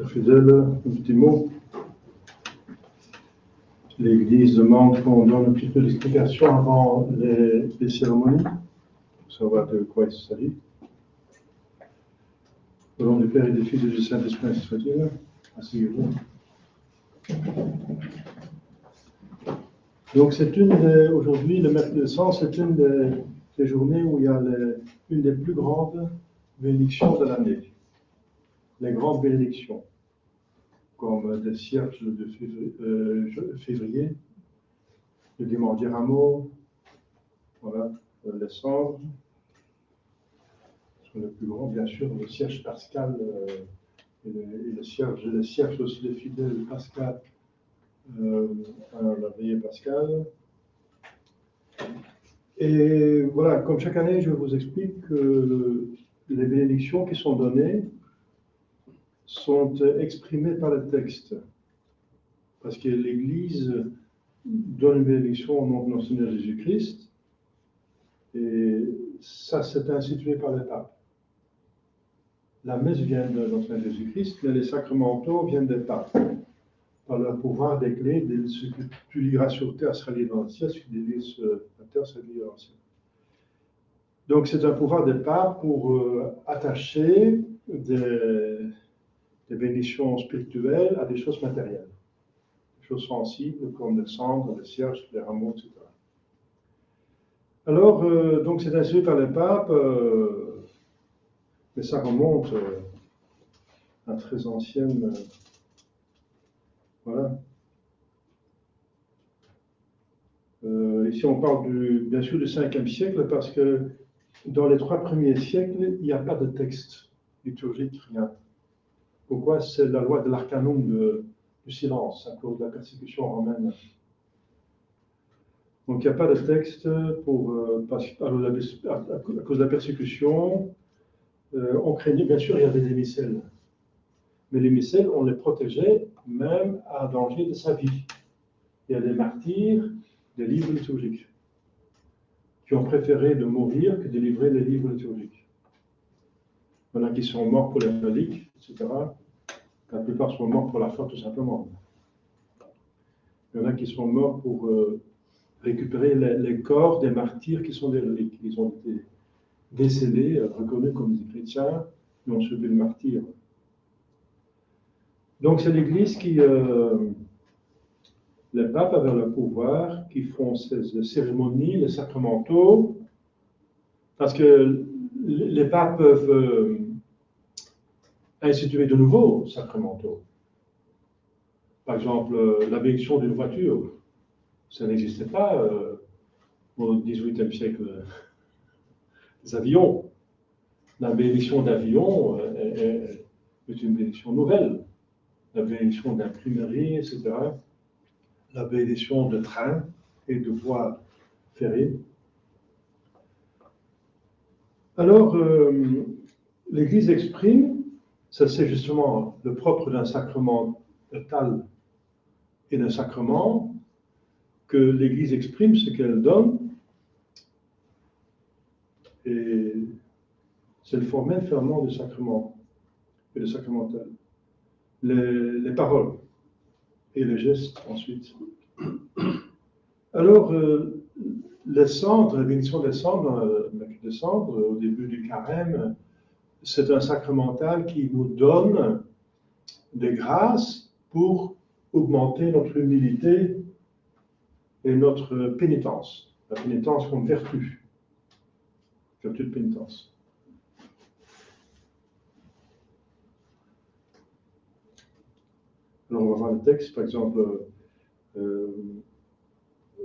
Chers fidèles, un petit mot. L'Église demande qu'on donne un petit peu d'explication avant les cérémonies, pour savoir de quoi il s'agit. Au nom du Père et du Fils et du Saint-Esprit, soit-il. Asseyez-vous. Donc, aujourd'hui, le mercredi saint, c'est une des journées où il y a une des plus grandes bénédictions de l'année. Les grandes bénédictions, comme des cierges de février, le dimanche des rameaux, voilà, les cendres. Le plus grand, bien sûr, le cierge pascal et le cierge aussi des fidèles pascal à la veillée pascale. Et voilà, comme chaque année, je vous explique que les bénédictions qui sont données sont exprimées par le texte. Parce que l'Église donne une bénédiction au nom de notre Seigneur Jésus-Christ, et ça, c'est institué par le pape. La messe vient de notre Seigneur Jésus-Christ, mais les sacramentaux viennent des papes. Par leur pouvoir des clés, ce que tu liras sur terre sera lié dans le ciel, ce que tu liras sur la terre sera lié dans le ciel. Donc c'est un pouvoir des papes pour attacher des bénédictions spirituelles à des choses matérielles, des choses sensibles comme les cendres, les cierges, les rameaux, etc. Alors, donc c'est institué par les papes, mais ça remonte à très ancienne. Voilà. Ici, on parle bien sûr du 5e siècle, parce que dans les 3 premiers siècles, il n'y a pas de texte liturgique, rien. Pourquoi? C'est la loi de l'arcanum du silence, à cause de la persécution romaine. Donc, il n'y a pas de texte à cause de la persécution. On craignait, bien sûr, il y avait des missels. Mais les missels, on les protégeait même à danger de sa vie. Il y a des martyrs des livres liturgiques qui ont préféré de mourir que de livrer les livres liturgiques. Il y en a qui sont morts pour la relique, etc. La plupart sont morts pour la foi, tout simplement. Il y en a qui sont morts pour récupérer les corps des martyrs qui sont des reliques. Ils ont été décédés, reconnus comme des chrétiens, et ont subi le martyr. Donc c'est l'Église qui... les papes avaient le pouvoir, qui font ces cérémonies, les sacramentaux, parce que les papes peuvent instituer de nouveaux sacramentaux. Par exemple, la bénédiction d'une voiture, ça n'existait pas au XVIIIe siècle. Les avions, la bénédiction d'avion est une bénédiction nouvelle. La bénédiction d'imprimerie, etc. La bénédiction de train et de voies ferrées. Alors, l'Église exprime, ça c'est justement le propre d'un sacramental et d'un sacrement, que l'Église exprime ce qu'elle donne, et c'est le formel ferment du sacrement et du sacramental. Les paroles et les gestes ensuite. Alors, les cendres, la bénédiction des cendres, au début du carême, c'est un sacramental qui nous donne des grâces pour augmenter notre humilité et notre pénitence. La pénitence comme vertu de pénitence. Alors on va voir le texte, par exemple,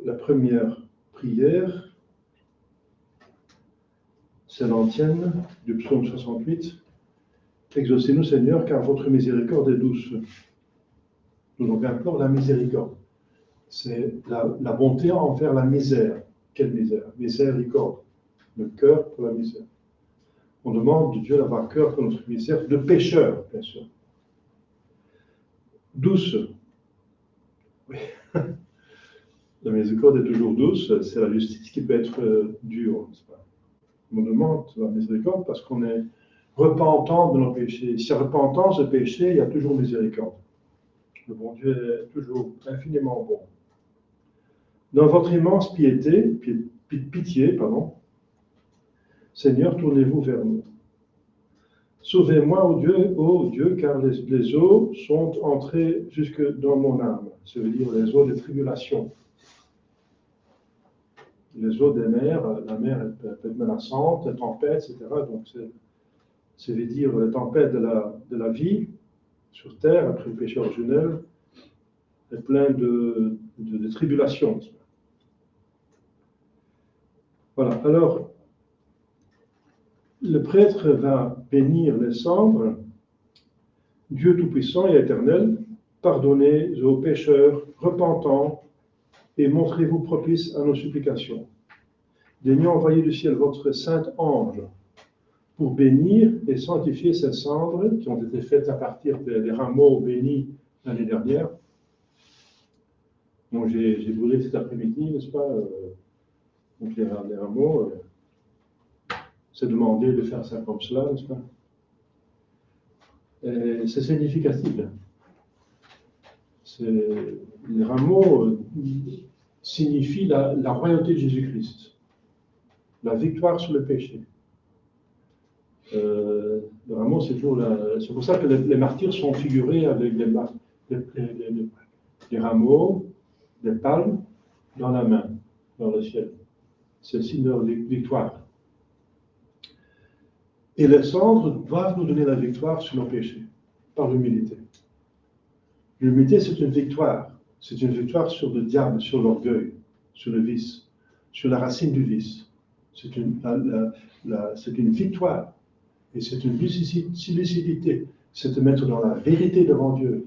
la première prière, c'est l'antienne du psaume 68. Exaucez-nous, Seigneur, car votre miséricorde est douce. Nous donc implorons la miséricorde. C'est la bonté envers la misère. Quelle misère? Miséricorde. Le cœur pour la misère. On demande de Dieu d'avoir cœur pour notre misère, de pécheur, bien sûr. Douce. Oui. La miséricorde est toujours douce, c'est la justice qui peut être dure, n'est-ce pas? On demande la miséricorde parce qu'on est repentant de nos péchés. S'il y a repentance de péché, il y a toujours miséricorde. Le bon Dieu est toujours infiniment bon. Dans votre immense pitié, Seigneur, tournez-vous vers nous. Sauvez-moi, ô Dieu, car les eaux sont entrées jusque dans mon âme. Ça veut dire les eaux des tribulations. Les eaux des mers, la mer peut être menaçante, les tempêtes, etc. Donc, ça veut dire les tempêtes de la vie sur terre, après le péché originel, est plein de tribulations. Voilà, alors, le prêtre va bénir les cendres. Dieu Tout-Puissant et Éternel, pardonnez aux pécheurs repentants et montrez-vous propice à nos supplications. Daignez envoyer du ciel votre saint ange pour bénir et sanctifier ces cendres qui ont été faites à partir des rameaux bénis l'année dernière. Donc j'ai brûlé cet après-midi, n'est-ce pas? Donc les rameaux, c'est demandé de faire ça comme cela, n'est-ce pas? C'est significatif. Les rameaux signifient la royauté de Jésus-Christ, la victoire sur le péché. Le rameau, c'est toujours c'est pour ça que les martyrs sont figurés avec des rameaux, des palmes dans la main, dans le ciel. C'est le signe de leur victoire. Et les cendres doivent nous donner la victoire sur nos péchés, par l'humilité. L'humilité, c'est une victoire. C'est une victoire sur le diable, sur l'orgueil, sur le vice, sur la racine du vice. C'est une victoire. Et c'est une lucidité. C'est de mettre dans la vérité devant Dieu.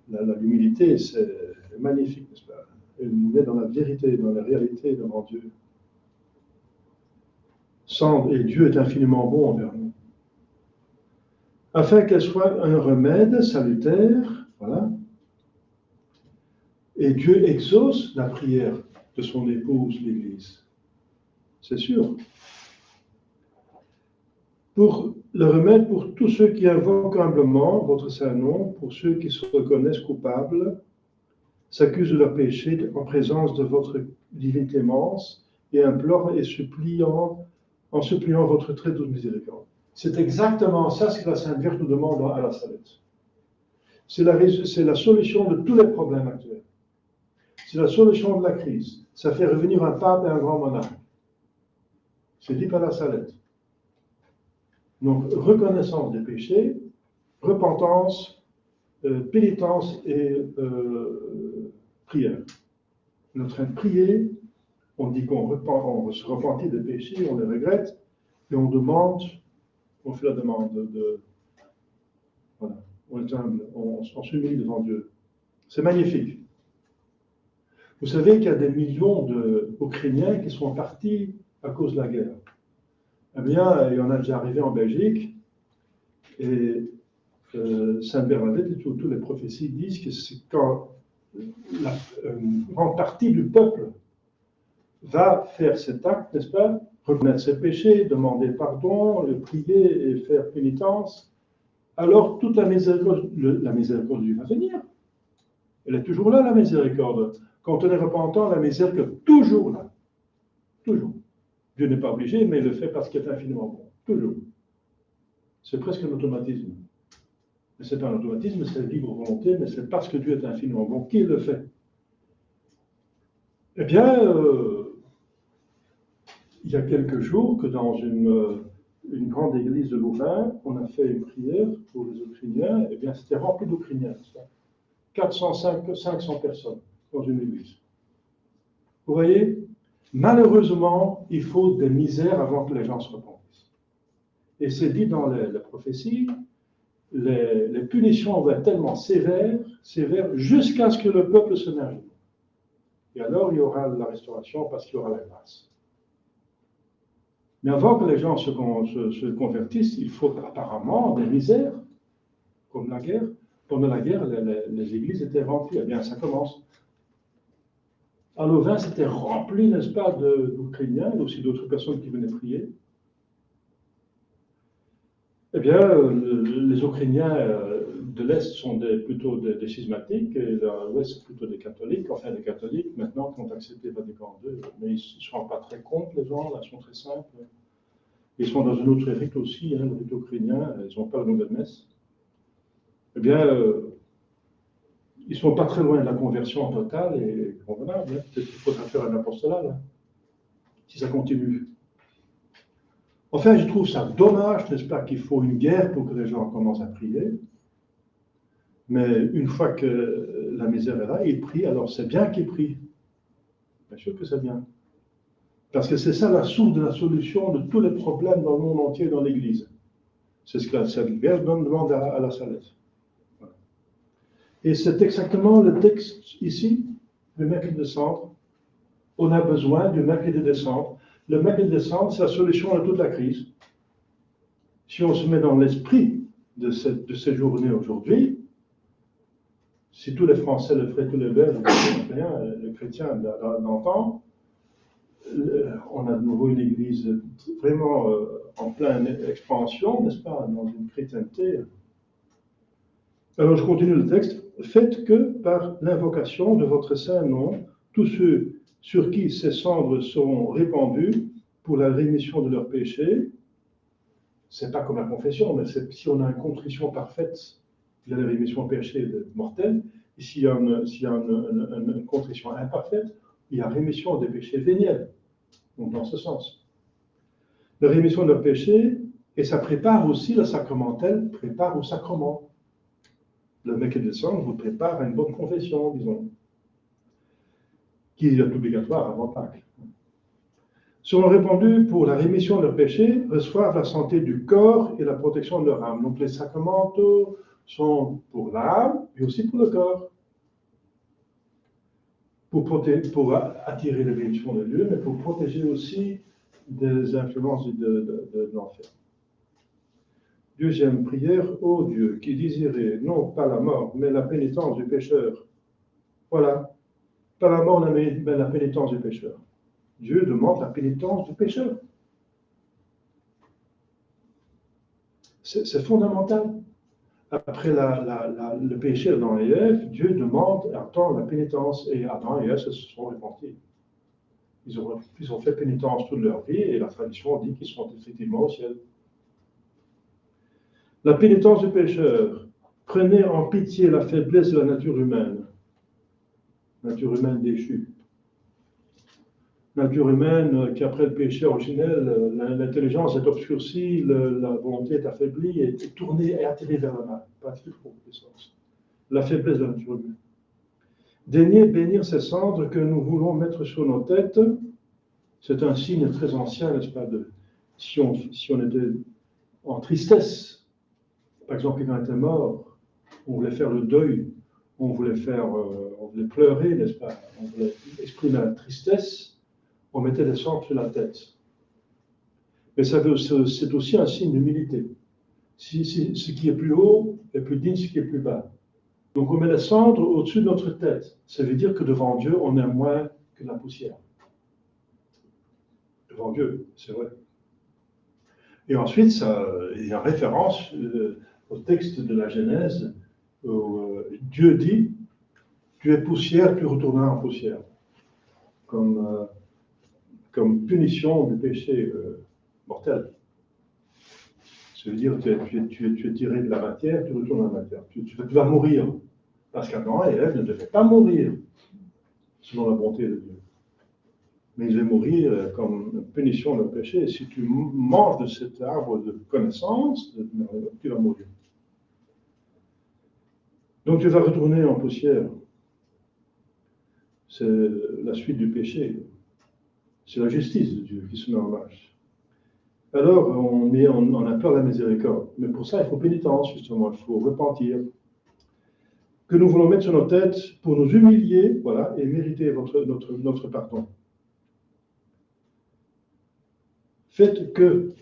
L'humilité, c'est magnifique, n'est-ce pas? Elle nous met dans la vérité, dans la réalité devant Dieu. Et Dieu est infiniment bon envers nous. Afin qu'elle soit un remède salutaire, voilà. Et Dieu exauce la prière de son épouse, l'Église. C'est sûr. Pour le remède pour tous ceux qui invoquent humblement votre saint nom, pour ceux qui se reconnaissent coupables, s'accusent de leur péché en présence de votre divine clémence et implorent et suppliant votre très douce miséricorde. C'est exactement ça ce que la Sainte Vierge nous demande à la Salette. C'est la solution de tous les problèmes actuels. C'est la solution de la crise. Ça fait revenir un pape et un grand monarque. C'est dit par la Salette. Donc, reconnaissance des péchés, repentance, pénitence et prière. On est en train de prier, on dit on se repentit des péchés, on les regrette, et on demande, on fait la demande voilà, on est humble, on s'humilie devant Dieu. C'est magnifique. Vous savez qu'il y a des millions d'Ukrainiens qui sont partis à cause de la guerre. Eh bien, il y en a déjà arrivé en Belgique, et Sainte Bernadette et toutes les prophéties disent que c'est quand une grande partie du peuple va faire cet acte, n'est-ce pas, reconnaître ses péchés, demander pardon, le prier et faire pénitence, alors toute la miséricorde de Dieu va venir. Elle est toujours là, la miséricorde. Quand on est repentant, la miséricorde est toujours là. Toujours. Dieu n'est pas obligé, mais il le fait parce qu'il est infiniment bon. Toujours. C'est presque un automatisme. Mais ce n'est pas un automatisme, c'est une libre volonté, mais c'est parce que Dieu est infiniment bon qu'il le fait. Eh bien, il y a quelques jours que dans une grande église de Louvain, on a fait une prière pour les Ukrainiens. Eh bien, c'était rempli d'Ukrainiens. 500 personnes dans une église. Vous voyez, malheureusement, il faut des misères avant que les gens se repentissent. Et c'est dit dans les prophéties, les punitions vont être tellement sévères jusqu'à ce que le peuple se mette à genoux. Et alors, il y aura la restauration parce qu'il y aura la grâce. Mais avant que les gens se convertissent, il faut apparemment des misères, comme la guerre. Pendant la guerre, les églises étaient remplies. Eh bien, ça commence. À Louvain, c'était rempli, n'est-ce pas, d'Ukrainiens, et aussi d'autres personnes qui venaient prier. Eh bien, les Ukrainiens de l'Est sont plutôt des schismatiques, et de l'Ouest, c'est plutôt des catholiques, enfin des catholiques, maintenant, qui ont accepté Vatican II. Mais ils ne sont pas très contre, les gens, là, ils sont très simples. Ils sont dans un autre rite aussi, hein, le rite ukrainien, ils n'ont pas la nouvelle messe. Eh bien, ils ne sont pas très loin de la conversion totale, et bon, voilà, peut-être qu'il faudra faire un apostolat, là, si ça continue. Enfin, je trouve ça dommage, n'est-ce pas, qu'il faut une guerre pour que les gens commencent à prier. Mais une fois que la misère est là, ils prient, alors c'est bien qu'ils prient. Bien sûr que c'est bien. Parce que c'est ça la source de la solution de tous les problèmes dans le monde entier, dans l'Église. C'est ce que la Sainte Vierge demande à la Salette. Voilà. Et c'est exactement le texte ici, le mercredi de décembre. On a besoin du mercredi de décembre. Le mercredi de décembre, c'est la solution à toute la crise. Si on se met dans l'esprit de ces journées aujourd'hui, si tous les Français le feraient, tous les Belges, les Européens, les chrétiens d'antan, on a de nouveau une église vraiment en pleine expansion, n'est-ce pas, dans une chrétienté. Alors je continue le texte. Faites que par l'invocation de votre saint nom, tous ceux sur qui ces cendres seront répandues pour la rémission de leurs péchés, c'est pas comme la confession, mais si on a une contrition parfaite, il y a la rémission de péchés mortels. Et s'il y a une contrition imparfaite, il y a rémission des péchés véniels. Donc, dans ce sens. La rémission de leurs péchés, et ça prépare aussi le sacramentel, prépare au sacrement. Le mercredi de décembre vous prépare à une bonne confession, disons, qui est obligatoire avant Pâques. Seront répandus pour la rémission de leurs péchés, reçoivent la santé du corps et la protection de leur âme. Donc les sacramentaux sont pour l'âme, mais aussi pour le corps. Pour attirer la bénédiction de Dieu, mais pour protéger aussi des influences de l'enfer. Deuxième prière, ô Dieu, qui désirait non pas la mort, mais la pénitence du pécheur. Voilà, pas la mort, mais la pénitence du pécheur. Dieu demande la pénitence du pécheur. C'est fondamental. Après le péché d'Adam et Ève, Dieu demande, attend la pénitence, et Adam et Ève se sont repentis. Ils ont fait pénitence toute leur vie, et la tradition dit qu'ils sont effectivement au ciel. La pénitence du pécheur. Prenez en pitié la faiblesse de la nature humaine déchue. Nature humaine qui, après le péché originel, l'intelligence est obscurcie, la volonté est affaiblie, et tournée et attirée vers le mal. Pas du tout, la faiblesse de la nature humaine. Daignez bénir ces cendres que nous voulons mettre sur nos têtes. C'est un signe très ancien, n'est-ce pas, si on était en tristesse. Par exemple, quelqu'un était mort, on voulait faire le deuil, on voulait pleurer, n'est-ce pas, on voulait exprimer la tristesse, on mettait des cendres sur la tête. Mais c'est aussi un signe d'humilité. Ce qui est plus haut est plus digne de ce qui est plus bas. Donc on met les cendres au-dessus de notre tête. Ça veut dire que devant Dieu, on est moins que de la poussière. Devant Dieu, c'est vrai. Et ensuite, il y a référence au texte de la Genèse, où Dieu dit, tu es poussière, tu retourneras en poussière. Comme punition du péché mortel. Ça veut dire que tu es tiré de la matière, tu retournes dans la matière. Tu vas mourir. Parce qu'Adam et Ève ne devaient pas mourir, selon la bonté de Dieu. Mais ils devaient mourir comme punition de leur péché. Et si tu manges de cet arbre de connaissance, tu vas mourir. Donc tu vas retourner en poussière. C'est la suite du péché. C'est la justice de Dieu qui se met en marche. Alors, on a peur de la miséricorde. Mais pour ça, il faut pénitence, justement. Il faut repentir. Que nous voulons mettre sur nos têtes pour nous humilier, voilà, et mériter notre pardon. Faites que,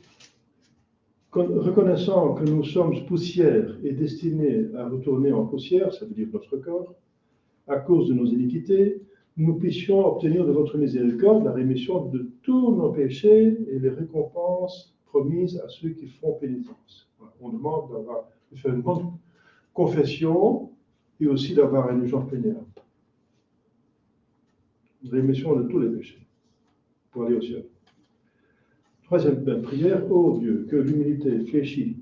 reconnaissant que nous sommes poussière et destinés à retourner en poussière, ça veut dire notre corps, à cause de nos iniquités, nous puissions obtenir de votre miséricorde la rémission de tous nos péchés et les récompenses promises à ceux qui font pénitence. On demande de faire une bonne confession et aussi d'avoir une urgence plénière. Rémission de tous les péchés pour aller au ciel. Troisième prière, ô Dieu, que l'humilité fléchit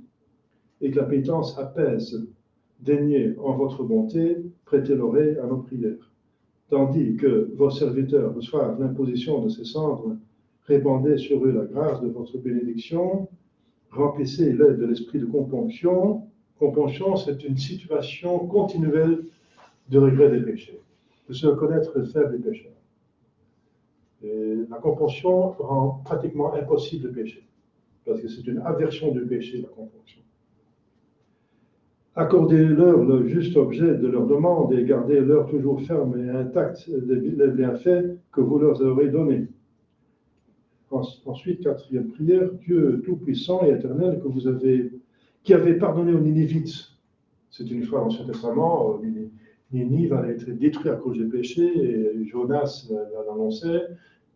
et que la pénitence apaise, daignez en votre bonté prêter l'oreille à nos prières. Tandis que vos serviteurs reçoivent l'imposition de ces cendres, répandez sur eux la grâce de votre bénédiction, remplissez-les de l'esprit de componction. Componction, c'est une situation continuelle de regret des péchés, de se reconnaître faible et pécheur. Et la componction rend pratiquement impossible le péché, parce que c'est une aversion du péché, la componction. Accordez-leur le juste objet de leur demande et gardez-leur toujours ferme et intact les bienfaits que vous leur aurez donnés. Ensuite, quatrième prière, Dieu tout-puissant et éternel qui avait pardonné aux Ninivites. C'est une histoire dans l'Ancien Testament. Ninive allait être détruit à cause des péchés et Jonas l'annonçait.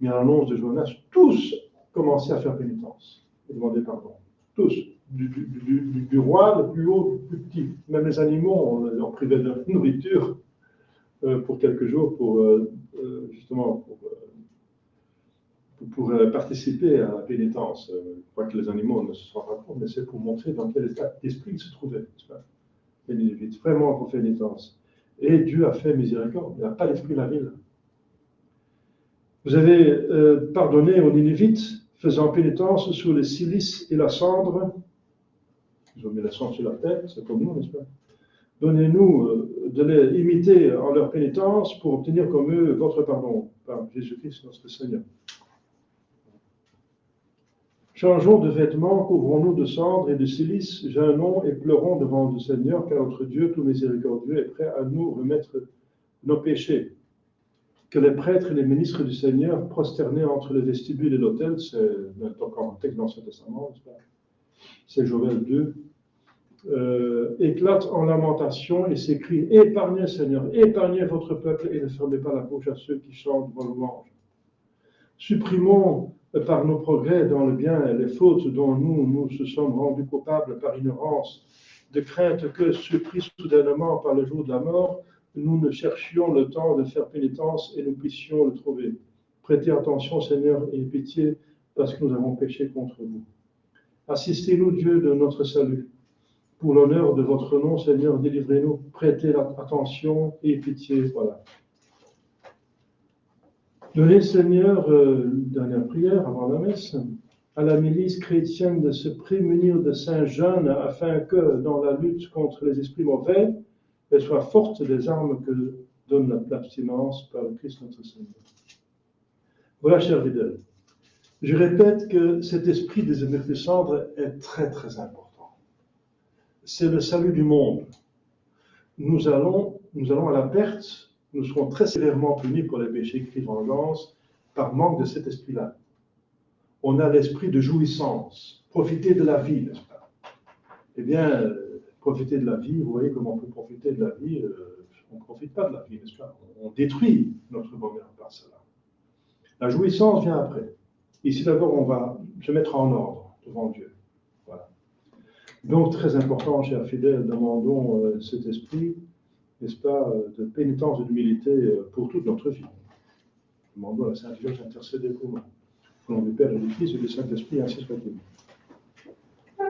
Mais à l'annonce de Jonas, tous commençaient à faire pénitence et demander pardon. Tous. Du roi le plus haut, le plus petit. Même les animaux, on privait de nourriture pour quelques jours justement pour participer à la pénitence. Je crois que les animaux ne se rendent pas compte, mais c'est pour montrer dans quel état d'esprit ils se trouvaient. Les Ninévites, vraiment pour pénitence. Et Dieu a fait miséricorde, il n'a pas l'esprit de la ville. Vous avez pardonné aux Ninévites, faisant pénitence sous le silice et la cendre. Ils ont mis la cendre sur la tête, c'est comme nous, n'est-ce pas? Donnez-nous de les imiter en leur pénitence pour obtenir comme eux votre pardon, par Jésus-Christ notre Seigneur. Changeons de vêtements, couvrons-nous de cendre et de silice, jeûnons et pleurons devant le Seigneur, car notre Dieu, tout miséricordieux, est prêt à nous remettre nos péchés. Que les prêtres et les ministres du Seigneur, prosternés entre le vestibule et l'autel, c'est encore un texte dans l'Ancien Testament, c'est Joël 2, éclatent en lamentation et s'écrient « Épargnez, Seigneur, épargnez votre peuple et ne fermez pas la bouche à ceux qui chantent vos louanges. Supprimons par nos progrès dans le bien les fautes dont nous nous sommes rendus coupables par ignorance, de crainte que, surpris soudainement par le jour de la mort, nous ne cherchions le temps de faire pénitence et nous puissions le trouver. Prêtez attention, Seigneur, et pitié, parce que nous avons péché contre vous. Assistez-nous, Dieu, de notre salut. Pour l'honneur de votre nom, Seigneur, délivrez-nous. Prêtez attention et pitié. Voilà. Donnez, Seigneur, dernière prière avant la messe, à la milice chrétienne de se prémunir de saints jeunes afin que, dans la lutte contre les esprits mauvais, elle soit forte des armes que donne l'abstinence par le Christ notre Seigneur. Voilà, chers fidèles. Je répète que cet esprit des énergies cendres est très, très important. C'est le salut du monde. Nous allons à la perte, nous serons très sévèrement punis pour les péchés, cris de vengeance, par manque de cet esprit-là. On a l'esprit de jouissance, profiter de la vie, n'est-ce pas? Eh bien, profiter de la vie, vous voyez comment on peut profiter de la vie, on ne profite pas de la vie, n'est-ce pas? On détruit notre bonheur par cela. La jouissance vient après. Ici, d'abord, on va se mettre en ordre devant Dieu. Voilà. Donc, très important, chers fidèles, demandons cet esprit, n'est-ce pas, de pénitence et d'humilité pour toute notre vie. Demandons à la Sainte Vierge d'intercéder pour nous. Au nom du Père et du Fils et du Saint-Esprit, ainsi soit-il.